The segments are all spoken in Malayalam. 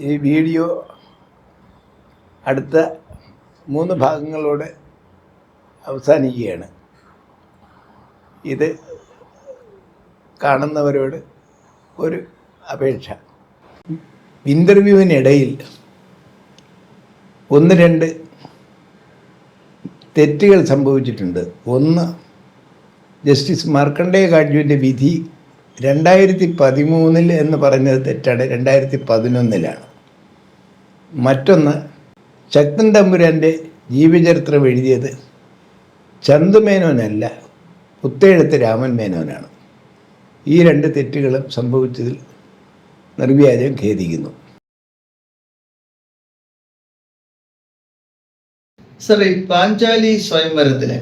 ഈ വീഡിയോ അടുത്ത 3 ഭാഗങ്ങളോടെ അവസാനിക്കുകയാണ്. ഇത് കാണുന്നവരോട് ഒരു അപേക്ഷ, ഇൻ്റർവ്യൂവിനിടയിൽ 1-2 തെറ്റുകൾ സംഭവിച്ചിട്ടുണ്ട്. ഒന്ന്, ജസ്റ്റിസ് മാർക്കണ്ഡേയ കാട്ജുവിൻ്റെ വിധി 2013 എന്ന് പറഞ്ഞത് തെറ്റാണ്, 2011 മറ്റൊന്ന്, ശക്തൻ തമ്പുരാൻ്റെ ജീവചരിത്രം എഴുതിയത് ചന്തുമേനോനല്ല, പുത്തേഴത്ത് രാമൻ മേനോനാണ്. ഈ 2 തെറ്റുകളും സംഭവിച്ചതിൽ നിർവ്യാജം ഖേദിക്കുന്നു. സർ, ഈ പാഞ്ചാലി സ്വയംവരത്തിന്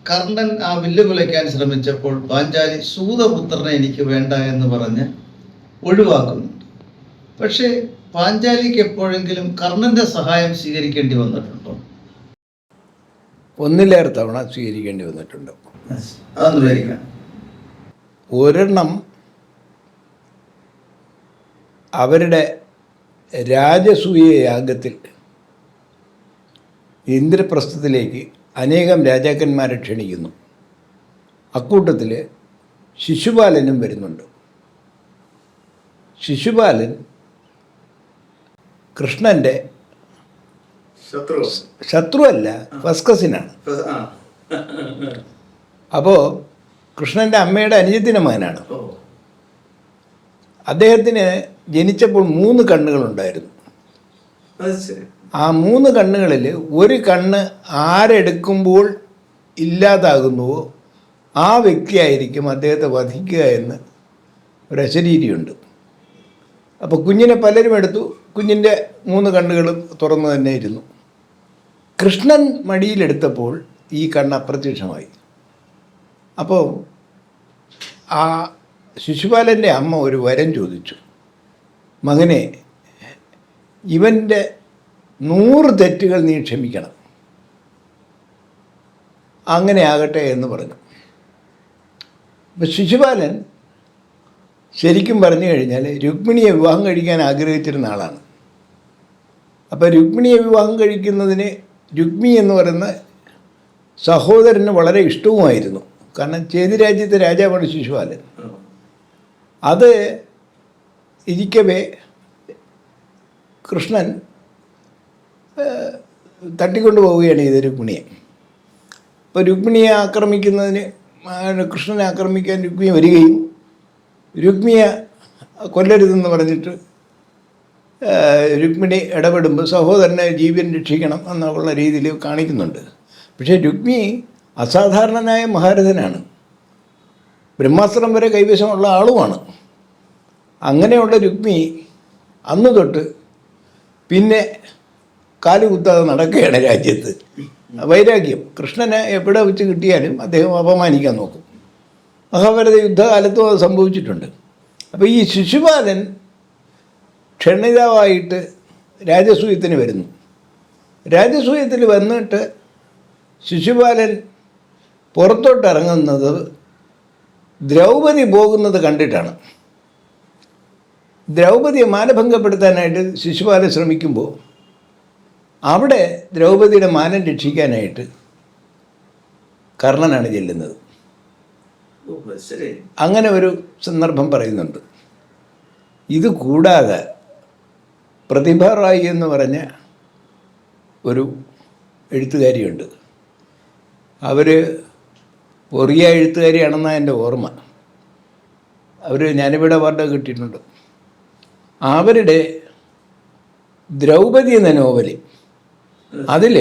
കർണൻ ആ വില്ല് കുലയ്ക്കാൻ ശ്രമിച്ചപ്പോൾ പാഞ്ചാലി സൂതപുത്രനെ എനിക്ക് വേണ്ട എന്ന് പറഞ്ഞ് ഒഴിവാക്കുന്നുണ്ട്. പക്ഷേ പാഞ്ചാലിക്ക് എപ്പോഴെങ്കിലും കർണന്റെ സഹായം സ്വീകരിക്കേണ്ടി വന്നിട്ടുണ്ടോ? 1-ലേറെ തവണ സ്വീകരിക്കേണ്ടി വന്നിട്ടുണ്ട്. അതൊന്ന് വിവരിക്കാം. ഒരെണ്ണം അവരുടെ രാജസൂയ യാഗത്തിൽ ഇന്ദ്രപ്രസ്ഥത്തിലേക്ക് അനേകം രാജാക്കന്മാരെ ക്ഷണിക്കുന്നു. അക്കൂട്ടത്തിൽ ശിശുപാലനും വരുന്നുണ്ട്. ശിശുപാലൻ കൃഷ്ണൻ്റെ ശത്രുവല്ല, ഫസ്റ്റ് കസിനാണ്. അപ്പോൾ കൃഷ്ണൻ്റെ അമ്മയുടെ അനുജത്തിൻ്റെ മകനാണ്. അദ്ദേഹത്തിന് ജനിച്ചപ്പോൾ 3 കണ്ണുകളുണ്ടായിരുന്നു. ആ 3 കണ്ണുകളിൽ ഒരു കണ്ണ് ആരെടുക്കുമ്പോൾ ഇല്ലാതാകുന്നുവോ ആ വ്യക്തിയായിരിക്കും അദ്ദേഹത്തെ വധിക്കുക എന്ന് ഒരു അശരീരിയുണ്ട്. അപ്പോൾ കുഞ്ഞിനെ പലരും എടുത്തു, കുഞ്ഞിൻ്റെ 3 കണ്ണുകളും തുറന്നു തന്നെ ഇരുന്നു. കൃഷ്ണൻ മടിയിലെടുത്തപ്പോൾ ഈ കണ്ണ് അപ്രത്യക്ഷമായി. അപ്പോൾ ആ ശിശുപാലൻ്റെ അമ്മ ഒരു വരം ചോദിച്ചു, മകനെ, ഇവൻ്റെ 100 തെറ്റുകൾ നീ ക്ഷമിക്കണം, അങ്ങനെ ആകട്ടെ എന്ന് പറഞ്ഞു. അപ്പം ശിശുപാലൻ ശരിക്കും പറഞ്ഞു കഴിഞ്ഞാൽ രുക്മിണിയെ വിവാഹം കഴിക്കാൻ ആഗ്രഹിച്ചിരുന്ന ആളാണ്. അപ്പോൾ രുക്മിണിയെ വിവാഹം കഴിക്കുന്നതിന് രുക്മി എന്ന് പറയുന്ന സഹോദരന് വളരെ ഇഷ്ടവുമായിരുന്നു. കാരണം ചേതി രാജ്യത്തെ രാജാവാണ് ശിശുപാലൻ. അത് ഇരിക്കവേ കൃഷ്ണൻ തട്ടിക്കൊണ്ടു പോവുകയാണ് ചെയ്തത് രുക്മിണിയെ. അപ്പോൾ രുക്മിണിയെ ആക്രമിക്കുന്നതിന്, കൃഷ്ണനെ ആക്രമിക്കാൻ രുക്മിണി വരികയും രുക്മിയെ കൊല്ലരുതെന്ന് പറഞ്ഞിട്ട് രുക്മിണി ഇടപെടുമ്പോൾ സഹോദരനെ ജീവൻ രക്ഷിക്കണം എന്നുള്ള രീതിയിൽ കാണിക്കുന്നുണ്ട്. പക്ഷേ രുക്മി അസാധാരണനായ മഹാരഥനാണ്, ബ്രഹ്മാസ്ത്രം വരെ കൈവശമുള്ള ആളുമാണ്. അങ്ങനെയുള്ള രുക്മി അന്ന് തൊട്ട് പിന്നെ കാലുകുത്താതെ നടക്കുകയാണ് രാജ്യത്ത്. വൈരാഗ്യം, കൃഷ്ണനെ എവിടെ വെച്ച് കിട്ടിയാലും അദ്ദേഹം അപമാനിക്കാൻ നോക്കും. മഹാഭാരത യുദ്ധകാലത്തും അത് സംഭവിച്ചിട്ടുണ്ട്. അപ്പോൾ ഈ ശിശുപാലൻ ക്ഷണിതാവായിട്ട് രാജസൂയത്തിന് വരുന്നു. രാജസൂയത്തിൽ വന്നിട്ട് ശിശുപാലൻ പുറത്തോട്ട് ഇറങ്ങുന്നത് ദ്രൗപദി പോകുന്നത് കണ്ടിട്ടാണ്. ദ്രൗപദിയെ മാനഭംഗപ്പെടുത്താനായിട്ട് ശിശുപാലൻ ശ്രമിക്കുമ്പോൾ അവിടെ ദ്രൗപദിയുടെ മാനം രക്ഷിക്കാനായിട്ട് കർണനാണ് ചെല്ലുന്നത്. അങ്ങനെ ഒരു സന്ദർഭം പറയുന്നുണ്ട്. ഇത് കൂടാതെ പ്രതിഭ റായി എന്ന് പറഞ്ഞ ഒരു എഴുത്തുകാരിയുണ്ട്. അവർ ഒറിയ എഴുത്തുകാരിയാണെന്നാണ് എൻ്റെ ഓർമ്മ. അവർ ജ്ഞാനപീഠ അവാർഡ് കിട്ടിയിട്ടുണ്ട്. അവരുടെ ദ്രൗപദി എന്ന നോവല്, അതിൽ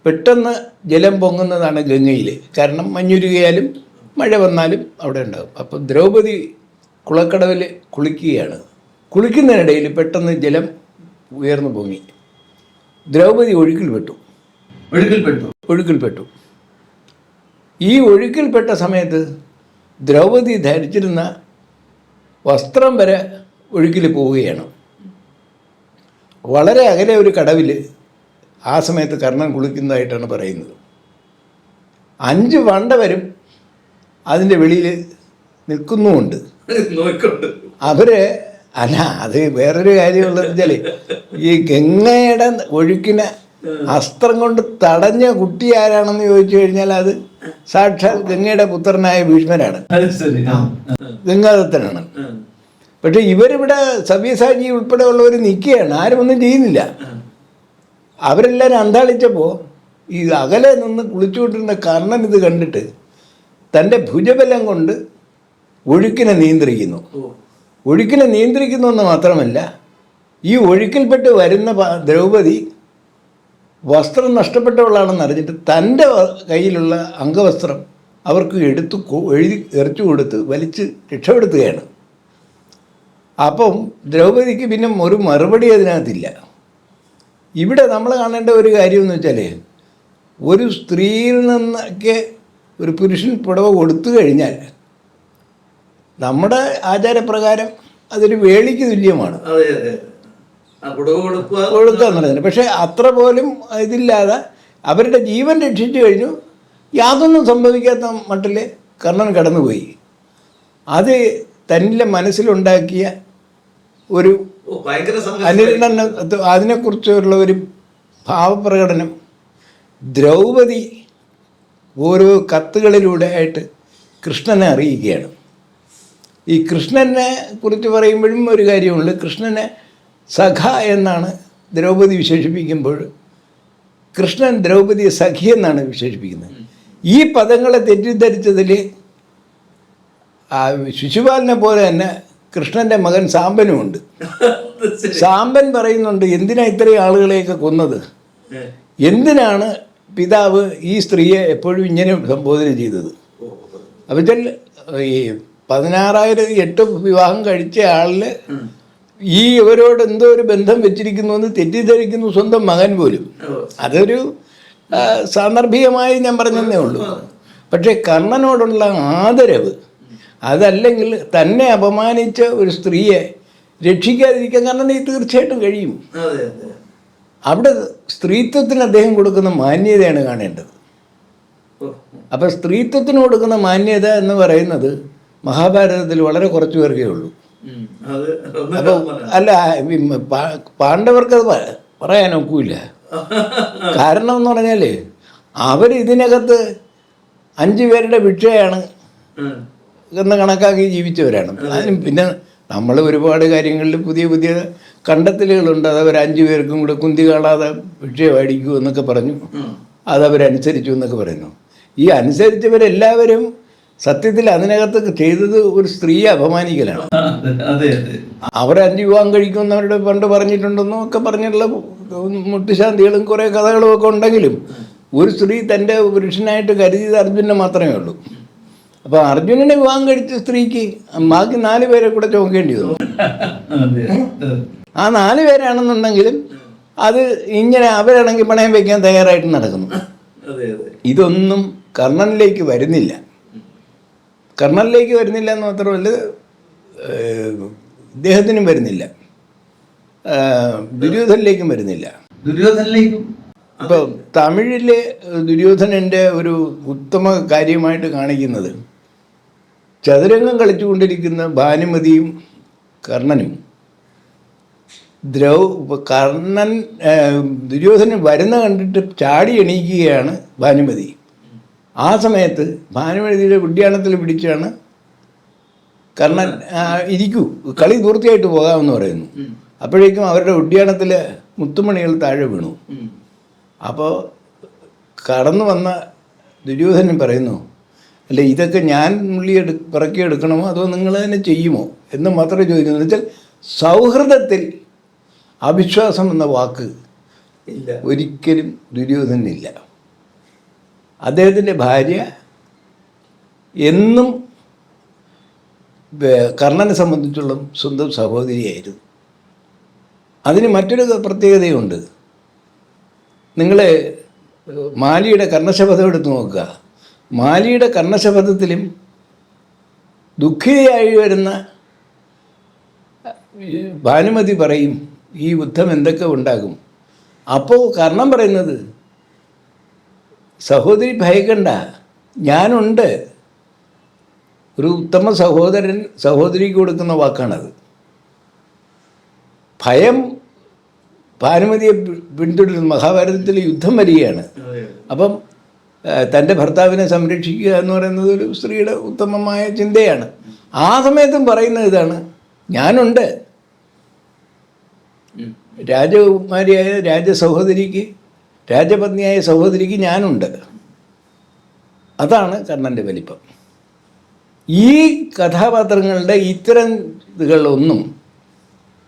പെട്ടെന്ന് ജലം പൊങ്ങുന്നതാണ് ഗംഗയിൽ. കാരണം മഞ്ഞുരുകിയാലും മഴ വന്നാലും അവിടെ ഉണ്ടാകും. അപ്പോൾ ദ്രൗപദി കുളക്കടവിൽ കുളിക്കുകയാണ്. കുളിക്കുന്നതിനിടയിൽ പെട്ടെന്ന് ജലം ഉയർന്നു പൊങ്ങി. ദ്രൗപദി ഒഴുക്കിൽപ്പെട്ടു. ഈ ഒഴുക്കിൽപ്പെട്ട സമയത്ത് ദ്രൗപദി ധരിച്ചിരുന്ന വസ്ത്രം വരെ ഒഴുക്കിൽ പോവുകയാണ്. വളരെ അകലെ ഒരു കടവിൽ ആ സമയത്ത് കർണൻ കുളിക്കുന്നതായിട്ടാണ് പറയുന്നത്. 5 വണ്ട വരും അതിൻ്റെ വെളിയിൽ നിൽക്കുന്നുമുണ്ട്. അവർ അല്ല, അത് വേറൊരു കാര്യമുള്ളത് വെച്ചാൽ ഈ ഗംഗയുടെ ഒഴുക്കിനെ അസ്ത്രം കൊണ്ട് തടഞ്ഞ കുട്ടി ആരാണെന്ന് ചോദിച്ചു കഴിഞ്ഞാൽ അത് സാക്ഷാൽ ഗംഗയുടെ പുത്രനായ ഭീഷ്മനാണ്, ഗംഗാദത്തനാണ്. പക്ഷെ ഇവരിവിടെ സവ്യസാചി ഉൾപ്പെടെയുള്ളവർ നിൽക്കുകയാണ്, ആരും ഒന്നും ചെയ്യുന്നില്ല. അവരെല്ലാവരും അന്താളിച്ചപ്പോൾ ഈ അകലെ നിന്ന് കുളിച്ചുകൊണ്ടിരുന്ന കർണൻ ഇത് കണ്ടിട്ട് തൻ്റെ ഭുജബലം കൊണ്ട് ഒഴുക്കിനെ നിയന്ത്രിക്കുന്നു. ഒഴുക്കിനെ നിയന്ത്രിക്കുന്നു എന്ന് മാത്രമല്ല, ഈ ഒഴുക്കിൽപ്പെട്ട് വരുന്ന ദ്രൗപദി വസ്ത്രം നഷ്ടപ്പെട്ടവളാണെന്ന് അറിഞ്ഞിട്ട് തൻ്റെ കയ്യിലുള്ള അംഗവസ്ത്രം അവർക്ക് എറിച്ചു കൊടുത്ത് വലിച്ച് രക്ഷപ്പെടുത്തുകയാണ്. അപ്പം ദ്രൗപദിക്ക് പിന്നെ ഒരു മറുപടി അതിനകത്തില്ല. ഇവിടെ നമ്മൾ കാണേണ്ട ഒരു കാര്യമെന്ന് വെച്ചാൽ, ഒരു സ്ത്രീയിൽ നിന്നൊക്കെ ഒരു പുരുഷൻ പുടവ കൊടുത്തു കഴിഞ്ഞാൽ നമ്മുടെ ആചാരപ്രകാരം അതൊരു വേളിക്ക് തുല്യമാണ് കൊടുക്കുക എന്നുള്ളത്. പക്ഷേ അത്ര പോലും ഇതില്ലാതെ അവരുടെ ജീവൻ രക്ഷിച്ചു കഴിഞ്ഞു. യാതൊന്നും സംഭവിക്കാത്ത മട്ടിൽ കർണൻ കടന്നുപോയി. അത് തന്നിലെ മനസ്സിലുണ്ടാക്കിയ ഒരു അനുരണ അതിനെക്കുറിച്ചുള്ള ഒരു ഭാവപ്രകടനം ദ്രൗപദി ഓരോ കത്തുകളിലൂടെ ആയിട്ട് കൃഷ്ണനെ അറിയിക്കുകയാണ്. ഈ കൃഷ്ണനെ കുറിച്ച് പറയുമ്പോഴും ഒരു കാര്യമുണ്ട്. കൃഷ്ണനെ സഖ എന്നാണ് ദ്രൗപദി വിശേഷിപ്പിക്കുമ്പോൾ കൃഷ്ണൻ ദ്രൗപദിയെ സഖി എന്നാണ് വിശേഷിപ്പിക്കുന്നത്. ഈ പദങ്ങളെ തെറ്റിദ്ധരിച്ചതിൽ ശിശുപാലനെ പോലെ തന്നെ കൃഷ്ണൻ്റെ മകൻ സാമ്പനുമുണ്ട്. സാമ്പൻ പറയുന്നുണ്ട്, എന്തിനാ ഇത്രയും ആളുകളെയൊക്കെ കൊന്നത്, എന്തിനാണ് പിതാവ് ഈ സ്ത്രീയെ എപ്പോഴും ഇങ്ങനെ സംബോധന ചെയ്തത്. അപ്പോൾ ഈ 16,008 വിവാഹം കഴിച്ച ആളിൽ ഈ ഇവരോട് എന്തോ ഒരു ബന്ധം വെച്ചിരിക്കുന്നു എന്ന് തെറ്റിദ്ധരിക്കുന്നു സ്വന്തം മകൻ പോലും. അതൊരു സാന്ദർഭികമായി ഞാൻ പറഞ്ഞതേ ഉള്ളൂ. പക്ഷേ കർണനോടുള്ള ആദരവ്, അതല്ലെങ്കിൽ തന്നെ അപമാനിച്ച ഒരു സ്ത്രീയെ രക്ഷിക്കാതിരിക്കാൻ കർണന് തീർച്ചയായിട്ടും കഴിയും. അവിടെ സ്ത്രീത്വത്തിന് അദ്ദേഹം കൊടുക്കുന്ന മാന്യതയാണ് കാണേണ്ടത്. അപ്പം സ്ത്രീത്വത്തിന് കൊടുക്കുന്ന മാന്യത എന്ന് പറയുന്നത് മഹാഭാരതത്തിൽ വളരെ കുറച്ചു പേർക്കേ ഉള്ളൂ. അപ്പം അല്ല, പാണ്ഡവർക്കത് പറയാൻ ഒക്കില്ല. കാരണം എന്ന് പറഞ്ഞാൽ അവരിതിനകത്ത് 5 പേരുടെ ഭിക്ഷയാണ് എന്ന് കണക്കാക്കി ജീവിച്ചവരാണ്. അതിനും പിന്നെ നമ്മൾ ഒരുപാട് കാര്യങ്ങളിൽ പുതിയ പുതിയ കണ്ടെത്തലുകളുണ്ട്. അതവർ 5 പേർക്കും കൂടെ കുന്തി കാണാതെ ഭിക്ഷ മേടിക്കൂ എന്നൊക്കെ പറഞ്ഞു, അതവരനുസരിച്ചു എന്നൊക്കെ പറയുന്നു. ഈ അനുസരിച്ചവരെല്ലാവരും സത്യത്തിൽ അതിനകത്ത് ചെയ്തത് ഒരു സ്ത്രീയെ അപമാനിക്കലാണ്. അവർ 5 വിവാഹം കഴിക്കുന്നവരുടെ പണ്ട് പറഞ്ഞിട്ടുണ്ടെന്നോ ഒക്കെ പറഞ്ഞിട്ടുള്ള മുട്ടുശാന്തികളും കുറേ കഥകളും ഒക്കെ ഉണ്ടെങ്കിലും ഒരു സ്ത്രീ തൻ്റെ പുരുഷനായിട്ട് കരുതിയത് അർജുനനെ മാത്രമേ ഉള്ളൂ. അപ്പോൾ അർജുനനെ വിവാഹം കഴിച്ച സ്ത്രീക്ക് ബാക്കി 4 പേരെ കൂടെ ചുമക്കേണ്ടി വന്നു. ആ 4 പേരാണെന്നുണ്ടെങ്കിലും അത് ഇങ്ങനെ അവരാണെങ്കിൽ പണയം വയ്ക്കാൻ തയ്യാറായിട്ട് നടക്കുന്നു. ഇതൊന്നും കർണനിലേക്ക് വരുന്നില്ല. കർണനിലേക്ക് വരുന്നില്ല എന്ന് മാത്രമല്ല, ഇദ്ദേഹത്തിനും വരുന്നില്ല, ദുര്യോധനിലേക്കും വരുന്നില്ല. ഇപ്പോൾ തമിഴിലെ ദുര്യോധനൻ്റെ ഒരു ഉത്തമ കാര്യമായിട്ട് കാണിക്കുന്നത് ചതുരംഗം കളിച്ചുകൊണ്ടിരിക്കുന്ന ഭാനുമതിയും കർണനും കർണൻ ദുര്യോധനൻ വരുന്ന കണ്ടിട്ട് ചാടി എണീക്കുകയാണ് ഭാനുമതി. ആ സമയത്ത് ഭാനുമതിയുടെ ഉദ്യാനത്തിൽ പിടിച്ചാണ് കർണൻ ഇരിക്കൂ, കളി പൂർത്തിയായിട്ട് പോകാമെന്ന് പറയുന്നു. അപ്പോഴേക്കും അവരുടെ ഉദ്യാനത്തിലെ മുത്തുമണികൾ താഴെ വീണു. അപ്പോൾ കടന്നു വന്ന ദുര്യോധനൻ പറയുന്നു, അല്ല ഇതൊക്കെ ഞാൻ പിറക്കിയെടുക്കണമോ അതോ നിങ്ങൾ തന്നെ ചെയ്യുമോ എന്ന് മാത്രമേ ചോദിക്കുന്നു. വെച്ചാൽ സൗഹൃദത്തിൽ അവിശ്വാസം എന്ന വാക്ക് ഇല്ല, ഒരിക്കലും ദുര്യോധനില്ല. അദ്ദേഹത്തിൻ്റെ ഭാര്യ എന്നും കർണനെ സംബന്ധിച്ചുള്ള സ്വന്തം സഹോദരിയായിരുന്നു. അതിന് മറ്റൊരു പ്രത്യേകതയുണ്ട്. നിങ്ങൾ മാലിയുടെ കർണശപഥം എടുത്ത് നോക്കുക. മാലിയുടെ കർണശപഥത്തിലും ദുഃഖിതയായി വരുന്ന ഭാനുമതി പറയും ഈ യുദ്ധം എന്തൊക്കെ ഉണ്ടാകും. അപ്പോൾ കർണൻ പറയുന്നത്, സഹോദരി ഭയക്കണ്ട, ഞാനുണ്ട്. ഒരു ഉത്തമ സഹോദരൻ സഹോദരിക്ക് കൊടുക്കുന്ന വാക്കാണത്. ഭയം ഭാനുമതിയെ പിന്തുടരുന്നു. മഹാഭാരതത്തിൽ യുദ്ധം വരികയാണ്. അപ്പം തൻ്റെ ഭർത്താവിനെ സംരക്ഷിക്കുക എന്ന് പറയുന്നത് ഒരു സ്ത്രീയുടെ ഉത്തമമായ ചിന്തയാണ്. ആ സമയത്തും പറയുന്നത് ഇതാണ്, ഞാനുണ്ട്. രാജകുമാരിയായ രാജസഹോദരിക്ക്, രാജപത്നിയായ സഹോദരിക്ക് ഞാനുണ്ട്. അതാണ് കർണൻ്റെ വലിപ്പം. ഈ കഥാപാത്രങ്ങളുടെ ഇത്തരം ഇതുകളൊന്നും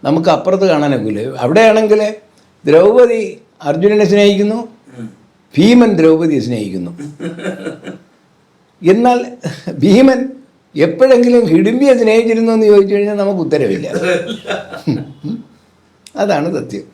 നമുക്ക് അപ്പുറത്ത് കാണാനൊക്കില്ല. അവിടെയാണെങ്കിൽ ദ്രൗപദി അർജുനനെ സ്നേഹിക്കുന്നു, ഭീമൻ ദ്രൗപദിയെ സ്നേഹിക്കുന്നു. എന്നാൽ ഭീമൻ എപ്പോഴെങ്കിലും ഹിഡിമ്പിയെ സ്നേഹിച്ചിരുന്നു എന്ന് ചോദിച്ചു കഴിഞ്ഞാൽ നമുക്ക് ഉത്തരവില്ല. അതാണ് സത്യം.